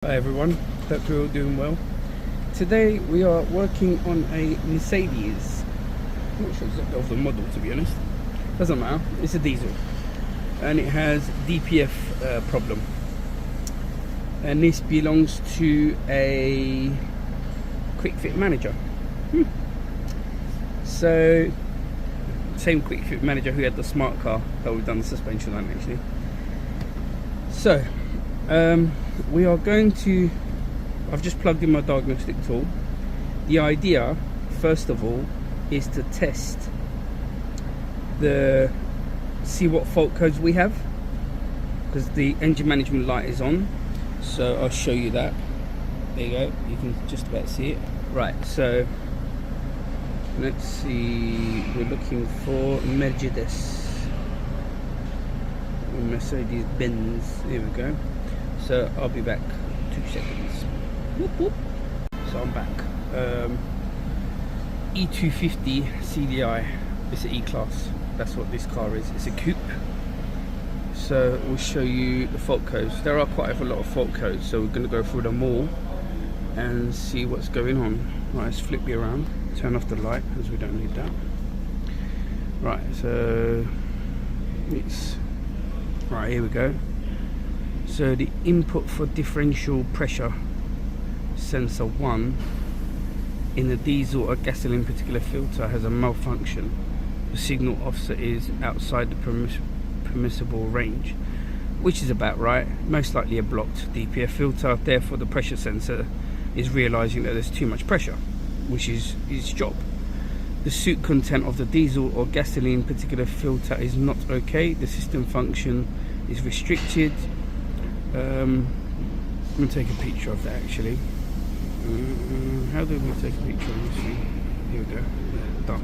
Hi everyone, hope you're all doing well. Today we are working on a Mercedes. I'm not sure exactly of the model, to be honest. Doesn't matter, it's a diesel and it has DPF problem, and this belongs to a quick fit manager. So same quick fit manager who had the smart car that we've done the suspension on actually. So we are going to, I've just plugged in my diagnostic tool. The idea, first of all, is to test see what fault codes we have, because the engine management light is on, so I'll show you that. There you go, you can just about see it. Right, so let's see, we're looking for Mercedes-Benz, here we go. So I'll be back 2 seconds. Whoop, whoop. So I'm back. E250 CDI. It's an E-Class. That's what this car is. It's a coupe. So we'll show you the fault codes. There are quite a lot of fault codes, so we're going to go through them all and see what's going on. Right, let's flip you around. Turn off the light, because we don't need that. Right, so it's right, here we go. So the input for differential pressure sensor 1 in the diesel or gasoline particular filter has a malfunction. The signal offset is outside the permissible range, which is about right. Most likely a blocked DPF filter, therefore the pressure sensor is realizing that there's too much pressure, which is its job. The soot content of the diesel or gasoline particular filter is not okay. The system function is restricted. I'm going to take a picture of that actually. How do we take a picture of this thing? Here we go. Done.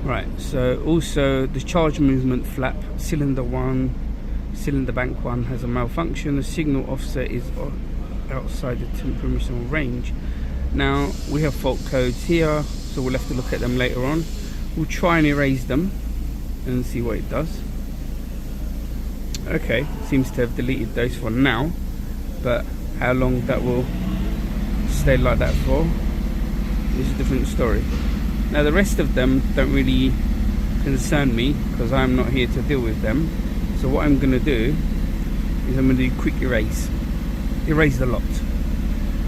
Right, so also the charge movement flap, cylinder bank 1 has a malfunction. The signal offset is outside the permissible range. Now we have fault codes here, so we'll have to look at them later on. We'll try and erase them and see what it does. Okay, seems to have deleted those for now, but how long that will stay like that for is a different story. Now the rest of them don't really concern me, because I'm not here to deal with them. So what I'm going to do is I'm going to do quick erase the lot,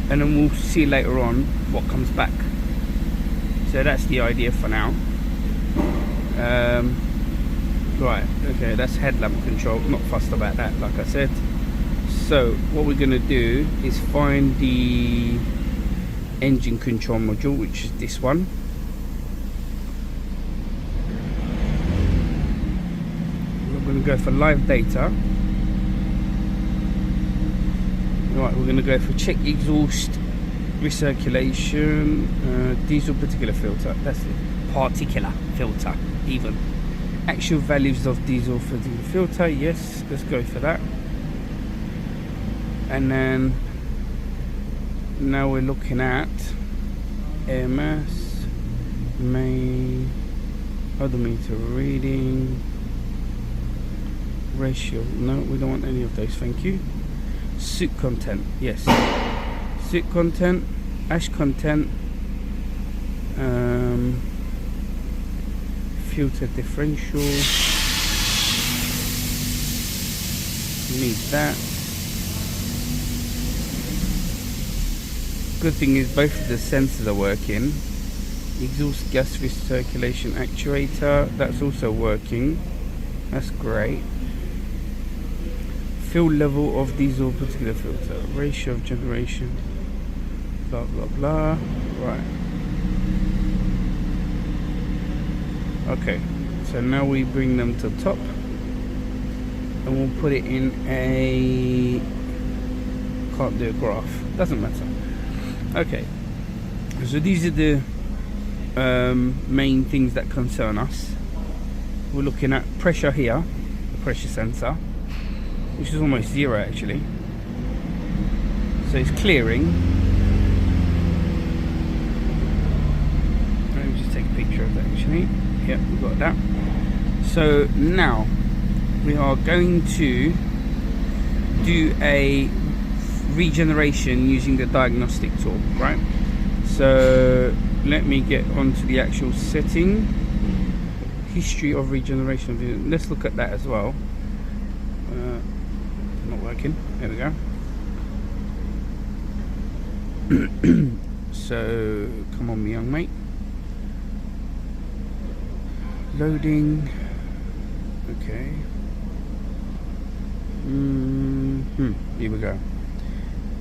and then we'll see later on what comes back. So that's the idea for now. Right, okay, that's headlamp control, not fussed about that like I said. So what we're going to do is find the engine control module, which is this one. We're going to go for live data. Right, we're going to go for check exhaust recirculation, diesel particular filter, that's it, particular filter even. Actual values of diesel for the filter, yes, let's go for that. And then now we're looking at AMS, main, odometer reading, ratio, no, we don't want any of those, thank you. Soot content, yes, soot content, ash content, filter differential, need that. Good thing is both of the sensors are working. Exhaust gas recirculation actuator, that's also working, that's great. Fuel level of diesel particular filter, ratio of generation, blah blah blah. Right, okay, so now we bring them to the top and we'll put it in a, can't do a graph, doesn't matter. Okay, so these are the main things that concern us. We're looking at pressure here, the pressure sensor, which is almost 0 actually, so it's clearing. Let me just take a picture of that actually. Yep, we've got that. So now we are going to do a regeneration using the diagnostic tool, right? So let me get onto the actual setting. History of regeneration. Let's look at that as well. Not working. There we go. So come on, young mate. Loading. Okay. Here we go.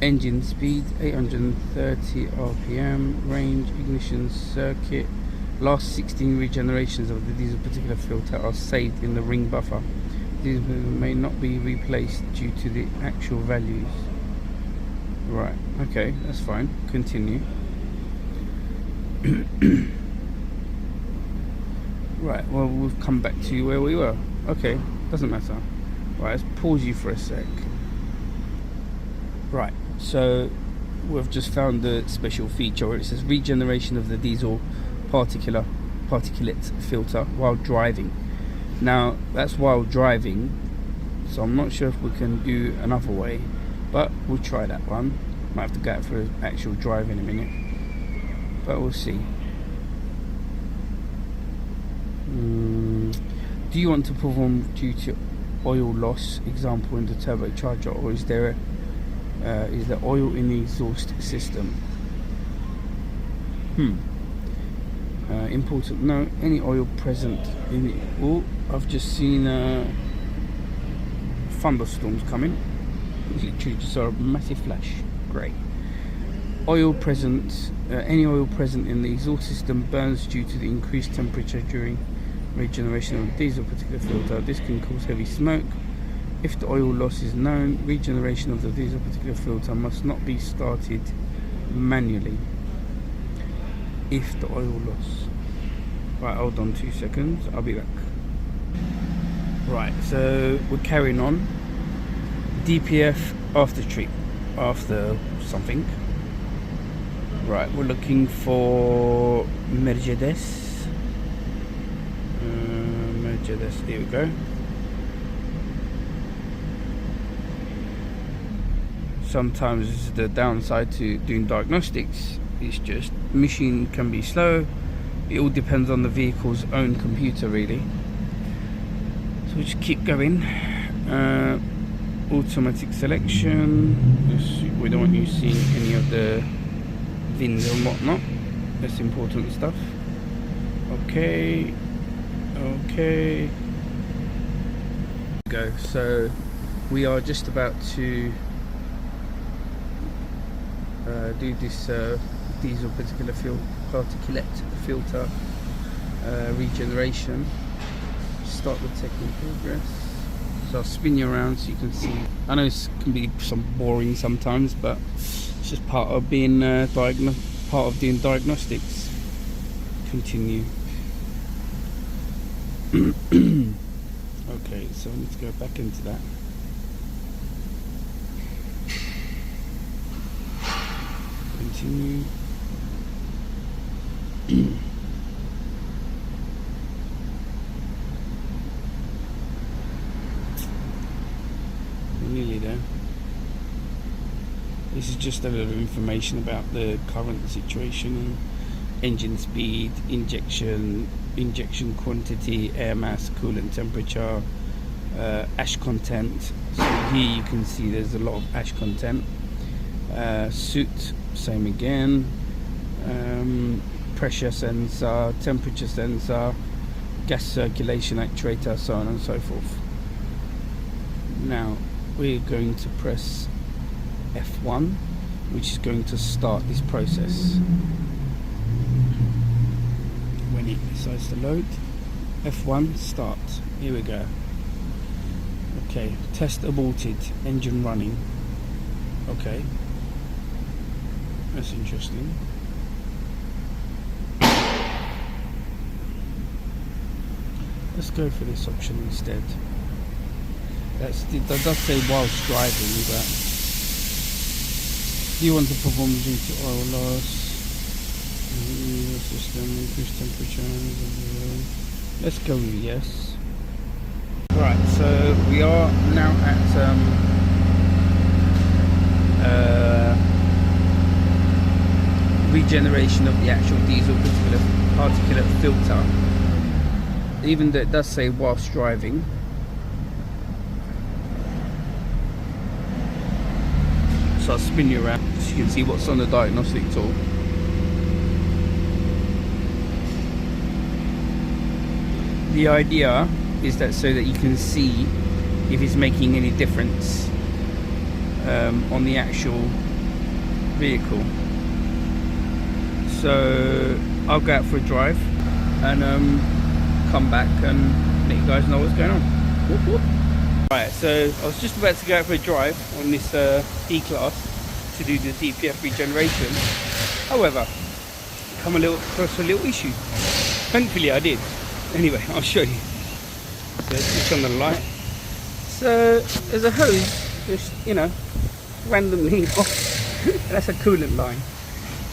Engine speed 830 rpm. Range, ignition circuit. Last 16 regenerations of the diesel particulate filter are saved in the ring buffer. These may not be replaced due to the actual values. Right, okay, that's fine. Continue. Right, well, we've come back to where we were. Okay, doesn't matter. Right, let's pause you for a sec. Right, so we've just found the special feature where it says regeneration of the diesel particulate filter while driving. Now that's while driving, so I'm not sure if we can do another way, but we'll try that one. Might have to go out for an actual drive in a minute, but we'll see. Do you want to perform due to oil loss, example in the turbocharger, or is there oil in the exhaust system? Important note, any oil present in it. Oh, I've just seen thunderstorms coming. Literally just saw a massive flash. Great. Oil present, any oil present in the exhaust system burns due to the increased temperature during regeneration of the diesel particulate filter. This can cause heavy smoke. If the oil loss is known, regeneration of the diesel particulate filter must not be started manually. If the oil loss. Right, hold on 2 seconds, I'll be back. Right, so we're carrying on. DPF after something. Right, we're looking for Mercedes. Here we go. Sometimes the downside to doing diagnostics is just machine can be slow. It all depends on the vehicle's own computer, really. So we just keep going. Automatic selection. We don't want you seeing any of the VINs and whatnot. That's important stuff. Okay. Go. So we are just about to do this diesel particulate filter regeneration. Start the tech in progress. So I'll spin you around so you can see. I know it can be some boring sometimes, but it's just part of being part of doing diagnostics. Continue. Okay, so let's go back into that. Continue. We're nearly there. This is just a little information about the current situation: engine speed, injection quantity, air mass, coolant temperature, ash content. So here you can see there's a lot of ash content. Soot, same again. Pressure sensor, temperature sensor, gas circulation actuator, so on and so forth. Now we're going to press F1, which is going to start this process. When it decides to load, F1 start. Here we go. Okay, test aborted, engine running. Okay, that's interesting. Let's go for this option instead. That does say whilst driving, but do you want to perform due to oil loss? System, increased temperature. Let's go with yes. Right, so we are now at regeneration of the actual diesel particulate filter, even though it does say whilst driving. So I'll spin you around so you can see what's on the diagnostic tool. The idea is that so that you can see if it's making any difference on the actual vehicle. So I'll go out for a drive and come back and let you guys know what's going on. Whoop, whoop. Right, so I was just about to go out for a drive on this E-Class to do the DPF regeneration. However, come across a little issue. Thankfully I did. Anyway, I'll show you. So switch on the light. So there's a hose just, you know, randomly off. That's a coolant line.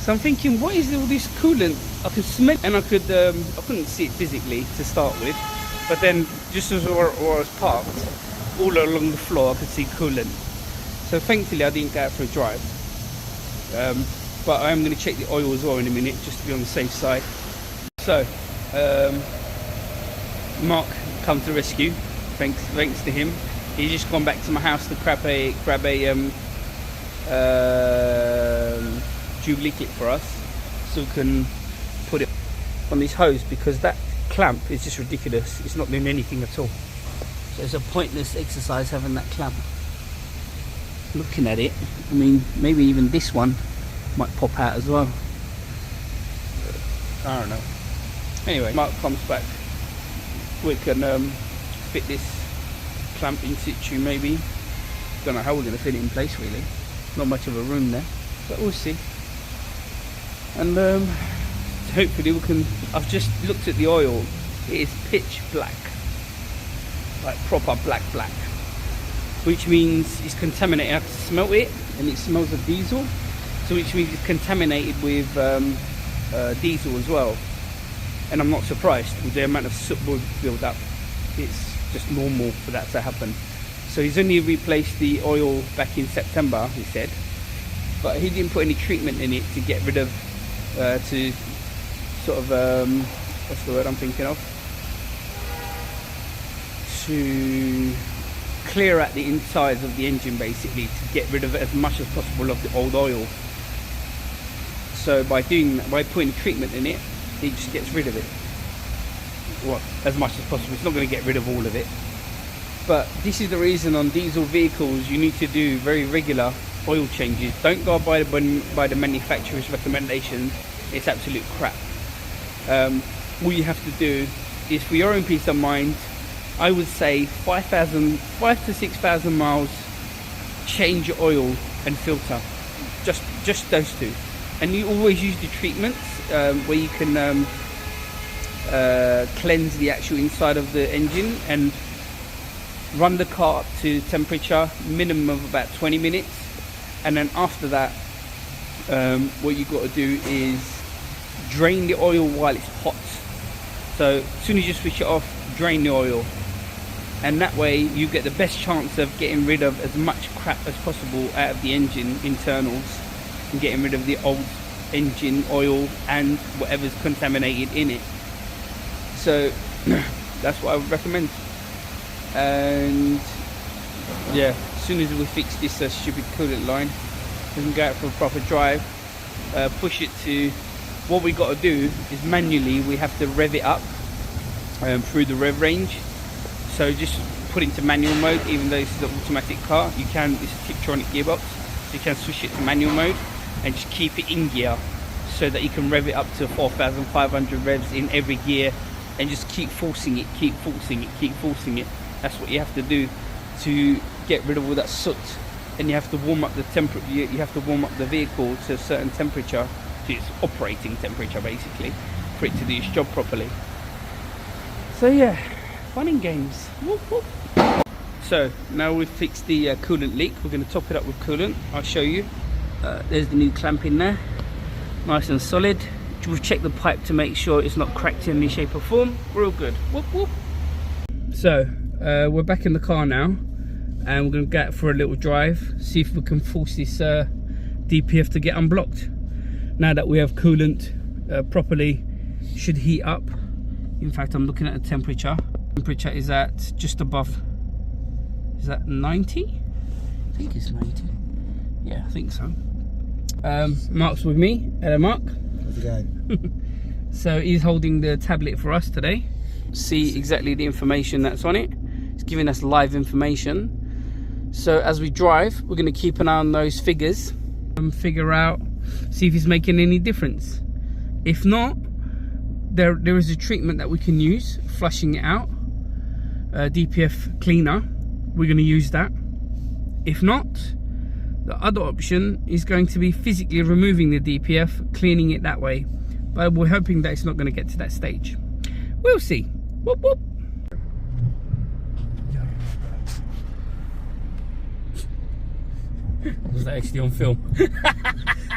So I'm thinking, what is all this coolant? I could smell it, and I couldn't see it physically to start with. But then, just as where I was parked, all along the floor, I could see coolant. So thankfully, I didn't go out for a drive. But I am going to check the oil as well in a minute, just to be on the safe side. So, Mark come to rescue. Thanks to him. He's just gone back to my house to grab a Jubilee clip for us, so we can put it on this hose, because that clamp is just ridiculous. It's not doing anything at all. So it's a pointless exercise having that clamp. Looking at it, I mean, maybe even this one might pop out as well. I don't know. Anyway, Mark comes back. We can fit this clamp in situ maybe. Don't know how we're going to fit it in place really. Not much of a room there, but we'll see. And hopefully we can. I've just looked at the oil. It is pitch black, like proper black, which means it's contaminated. I can smell it, and it smells of diesel, so which means it's contaminated with diesel as well. And I'm not surprised with the amount of soot build up. It's just normal for that to happen. So he's only replaced the oil back in September, he said, but he didn't put any treatment in it to get rid of, to sort of, what's the word I'm thinking of? To clear out the insides of the engine, basically, to get rid of as much as possible of the old oil. So by putting treatment in it, it just gets rid of it. Well, as much as possible. It's not going to get rid of all of it. But this is the reason on diesel vehicles you need to do very regular oil changes. Don't go by the manufacturer's recommendations. It's absolute crap. All you have to do is, for your own peace of mind, I would say 5 to 6,000 miles, change your oil and filter. Just those two. And you always use the treatments where you can cleanse the actual inside of the engine, and run the car up to temperature minimum of about 20 minutes, and then after that what you got to do is drain the oil while it's hot. So as soon as you switch it off, drain the oil, and that way you get the best chance of getting rid of as much crap as possible out of the engine internals, and getting rid of the old engine oil and whatever's contaminated in it. So that's what I would recommend. And yeah, as soon as we fix this stupid coolant line, we can go out for a proper drive, push it to, what we got to do is manually we have to rev it up through the rev range. So just put it into manual mode. Even though this is an automatic car, you can, it's a Tiptronic gearbox, so you can switch it to manual mode and just keep it in gear, so that you can rev it up to 4,500 revs in every gear, and just keep forcing it. That's what you have to do to get rid of all that soot. And you have to warm up the you have to warm up the vehicle to a certain temperature, to its operating temperature basically, for it to do its job properly. So yeah, fun and games. Whoop, whoop. So now we've fixed the coolant leak. We're going to top it up with coolant. I'll show you. There's the new clamp in there, nice and solid. We've checked the pipe to make sure it's not cracked in any shape or form. We're all good. Whoop, whoop. So we're back in the car now. and we're going to go out for a little drive, see if we can force this DPF to get unblocked. Now that we have coolant properly, should heat up. In fact, I'm looking at the temperature. Temperature is at just above, is that 90? I think it's 90. Yeah, I think so. Mark's with me. Hello, Mark. How's it going? So he's holding the tablet for us today. See exactly the information that's on it. It's giving us live information. So as we drive, we're going to keep an eye on those figures and figure out, see if it's making any difference. If not, there is a treatment that we can use, flushing it out, DPF cleaner. We're going to use that. If not, the other option is going to be physically removing the DPF, cleaning it that way. But we're hoping that it's not going to get to that stage. We'll see. Whoop, whoop. Was that actually on film?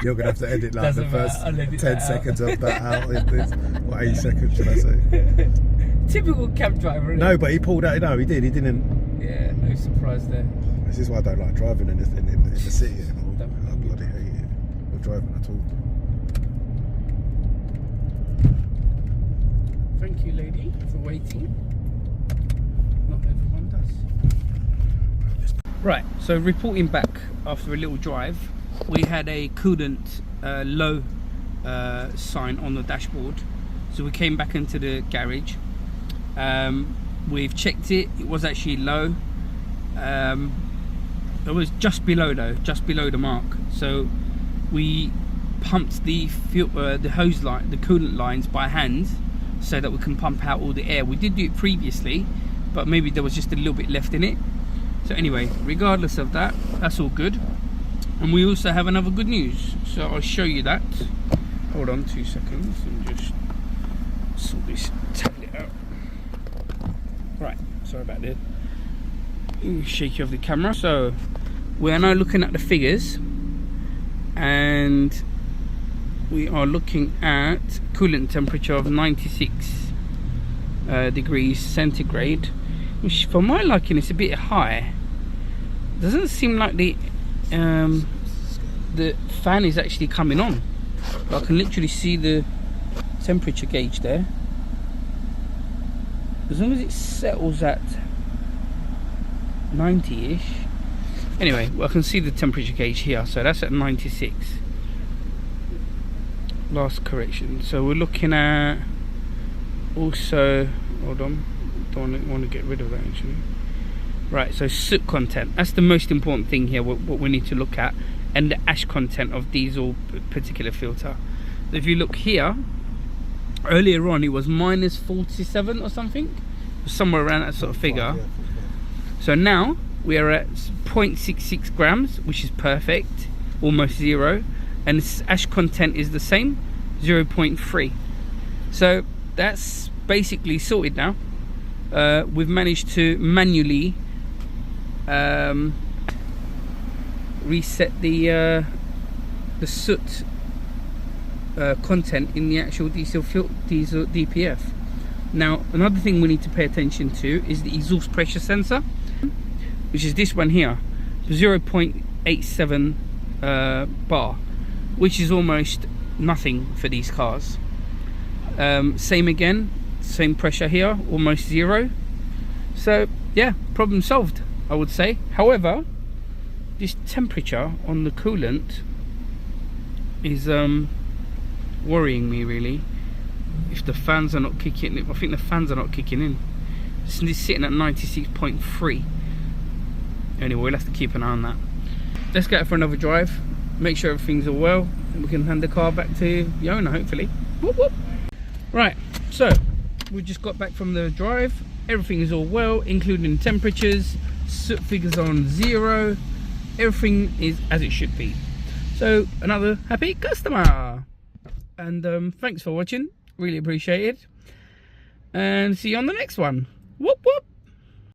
You're going to have to edit like the first 10 seconds out. of that out. What, 8 seconds should I say? Typical cab driver, isn't No, it? but he pulled out. No, he did. He didn't. Yeah, no surprise there. This is why I don't like driving in the city anymore. I bloody hate it. Or driving at all. Thank you, lady, for waiting. Not everyone does. Right, so reporting back after a little drive, we had a coolant low sign on the dashboard. So we came back into the garage. We've checked it. It was actually low. It was just below though, just below the mark. So we pumped the hose line, the coolant lines by hand, so that we can pump out all the air. We did do it previously, but maybe there was just a little bit left in it. So anyway, regardless of that, that's all good. And we also have another good news, so I'll show you that. Hold on 2 seconds and just sort this tablet out. Right, sorry about that. Shake you off the camera. So we are now looking at the figures, and we are looking at coolant temperature of 96 degrees centigrade, which for my liking is a bit high. Doesn't seem like the fan is actually coming on. I can literally see the temperature gauge there. As long as it settles at 90-ish. Anyway, well, I can see the temperature gauge here, so that's at 96. Last correction. So we're looking at also, hold on, don't want to get rid of that actually. Right, so soot content, that's the most important thing here, what we need to look at, and the ash content of diesel particular filter. So if you look here, earlier on it was minus 47 or something, somewhere around that sort of figure. So now we are at 0.66 grams, which is perfect, almost zero, and this ash content is the same, 0.3. So that's basically sorted now. We've managed to manually reset the soot content in the actual diesel DPF. Now, another thing we need to pay attention to is the exhaust pressure sensor, which is this one here, 0.87 bar, which is almost nothing for these cars. Same again, same pressure here, almost zero. So yeah, problem solved, I would say. However, this temperature on the coolant is worrying me really. If the fans are not kicking in, I think the fans are not kicking in. It's sitting at 96.3. Anyway, we'll have to keep an eye on that. Let's go out for another drive, make sure everything's all well, and we can hand the car back to the owner, hopefully. Whoop, whoop. Right, so we just got back from the drive. Everything is all well, including temperatures, soot figures on zero. Everything is as it should be. So another happy customer. And thanks for watching, really appreciate it. And see you on the next one. Whoop whoop.